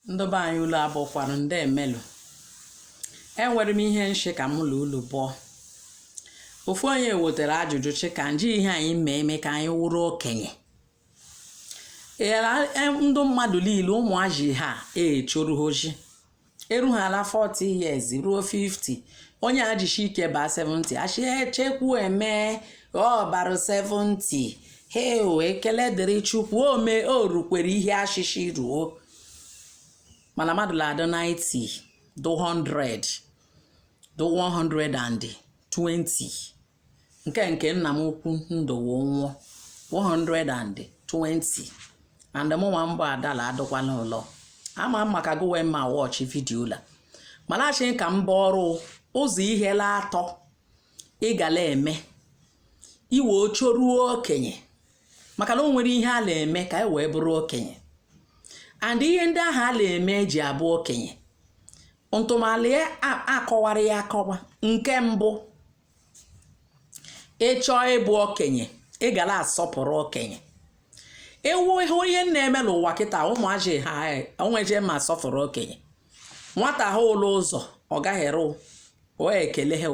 Ndoba anyị ụlọ abụkwanụ ndị emelụ. Enwere m ihe nshi ka m ụlọ bụọ. Ofu onye wetara ajụjụ chi ka nji ihe anyị eme ka anyị wụrụ okenye. Ndụ mmadụ niile ụmụaji ha echoro hoji. Eru ha ala 40 years ruo 50. Onye ajishi ike ba 70. Ashi echekwu eme ọ bara 70. He ekele dịrị Chukwu o rukwere ihe ashishi ruo. Mana mmadụ la-adọ 90, do 100, do 120. Nke nna m ukwu ndowo nwụọ 120. And mụ nwa mbụ adala adọkwana ụlọ. Ama maka go wee ma watch video la. Mana achị ka m bọọrụ ụzọ ihe la atọ ịgala eme. Iwe ochoruo okenye. Maka na o nwere ihe a na-eme ka e wee bụrụ okenye. And ihe ndị ahụ a na-eme eji abụ okenye. Ntụmali akọwara ya akọwa. Nke mbụ, ịchọ ịbụ okenye, ị gara asọpụrụ okenye. Ewu ihe na-eme n'ụwa kịta ụmụaji ha onweje ma asọpụrụ okenye. Nwata ha ụlọ ụzọ ọ gaghị eru o ekele ha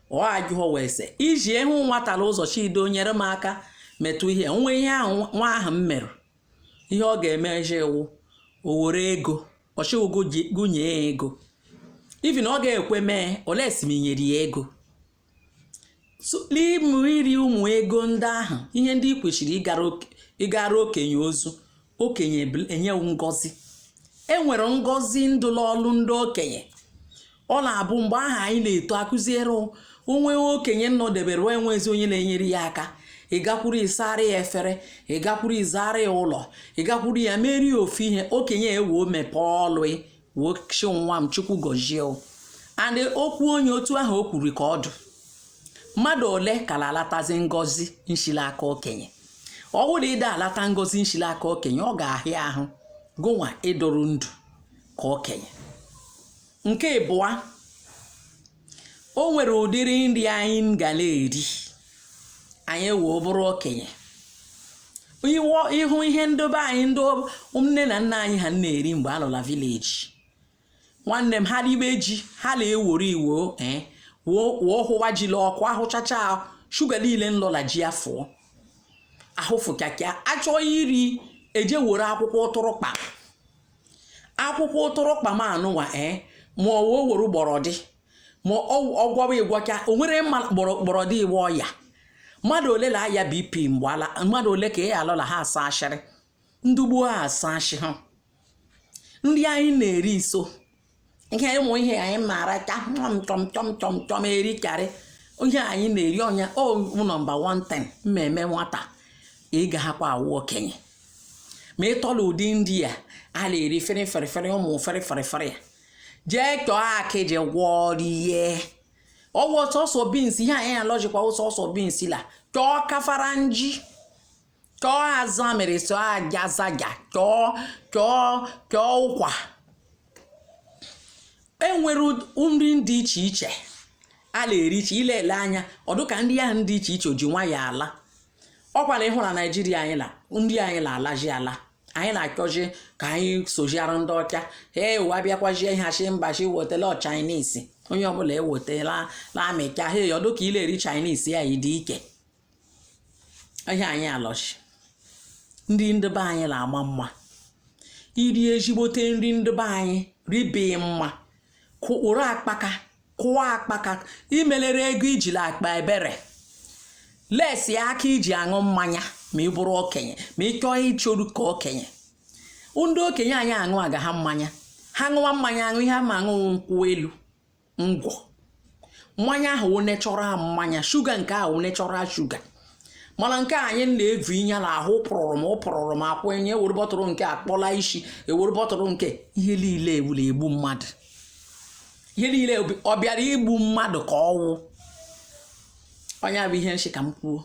o ajụọ wese iji ehu nwata ụzọ chido nyere m aka metụ ihe onwe ihe ahụ nwa ahụ m mere. Ihe ọ ga-eme ewu o were ego ọchịugo gụnye ego. Even ọ ga-ekwe mee olesi m nyere ya ego. So iri ụmụ ego ndị ahụ ihe ndị kwesịrị ịgara okenye ozu. Okenye enyewu ngozi. Enwere ngozi ndụlọ ọlụ ndị okenye. Ọ na-abụ mgbe ahụ anyị na-eto akụziere onwe okenye nnọdebere enwezi onye na-enyere ya aka. Ị gakwuru ịsara ya efere, ị gakwuru ịzara ya ụlọ, ị gakwuru ya meri ofu ihe. Okenye ewo mepe ọlụ wochi nwa m Chukwu gọzie. And okwu onye otu ahụ o kwuru ka ọdụ. Mmadụ ole ka alatazi ngozi nshila aka okenye. Ọ bụrụ ịda alata ngozi nshila aka okenye ọ ga-ahịa ahụ gụnwa ịdọrọ ndụ ka okenye. Nke ịbụa, o nwere ụdịrị nri anyị gala eri anyị wee bụrụ okenye. Ihu ihe ndobe anyị ndị nne na nna anyị ha na-eri mgbe a nọla village. Nwanne m ha ribe ji ha na-ewere iwo woo hụwa ji la ọkụ ahụchacha shuga niile nlọla ji afọ ahụfụ kakịa achọ iri eje were akwụkwọ ụtụrụkpa. Akwụkwọ ụtụrụkpa ma anụwa ma o were gbọrọdị ma ọgwọwa ịgwọcha o nwere gbọrọdị iwe ọya. Mmadụ ole la aya BP mgbala mmadụ ole ka ya alọla ha asa ashịrị ndugbo ha asa ashị ha. Ndị anyị na-eri iso ihe ụmụ ihe anyị mara ka chọm erikarị ihe anyị na-eri ọnya nọmba 110 mmemme nwata ịga hakwa awụ okenye. Ma ịtọla ụdị ndị a na-eri fere ụmụ fere jee chọọ akị je gwọọ ihe. Ọwụ sọsọ beans ihe anyị alọjikwa sọsọ beans la chọọ kafara nji chọọ aza mere chọọ ajazaga chọọ ụkwa. Enwere nri ndị iche iche a na-eri iche ilele anya ọdụka ndị ahụ ndị iche iche oji nwa ya ala. Ọkwala ịhụ na Naijiria anyị la ndị anyị la alaji ala. Anyị na-achọji ka anyị sojiara ndị ọcha abịakwazie ihe ashi mbashi wetela Chinese. Onye ọbụla ewetela amịka ọdụka ile eri Chinese ya dị ike. Ihe anyị alọchi ndị ndebe anyị na-ama mma. Iri ezigbote nri ndebe anyị ribe mma. Kụrụ akpaka kụwa akpaka imelere ego ijila akpa ebere. Lesi aka iji aṅụ mmanya ma ị bụrụ okenye ma ị chọọ ịchoru ka okenye. Ndị okenye anyị aṅụ aga ha mmanya. Ha ṅụwa mmanya aṅụ ihe ma aṅụ nkwụ elu ngwọ. Mmanya ahụ one chọrọ mmanya shuga nke ahụ one chọrọ shuga. Mana nke anyị na-evu inya na ahụ pụrụrụ m akwenye ewere bọtụrụ nke akpọla isi ewere bọtụrụ nke ihe niile ewule egbu mmadụ. Ihe niile ọ bịara igbu mmadụ ka ọwụ. Onye bụ ihe nshi ka m kwuo.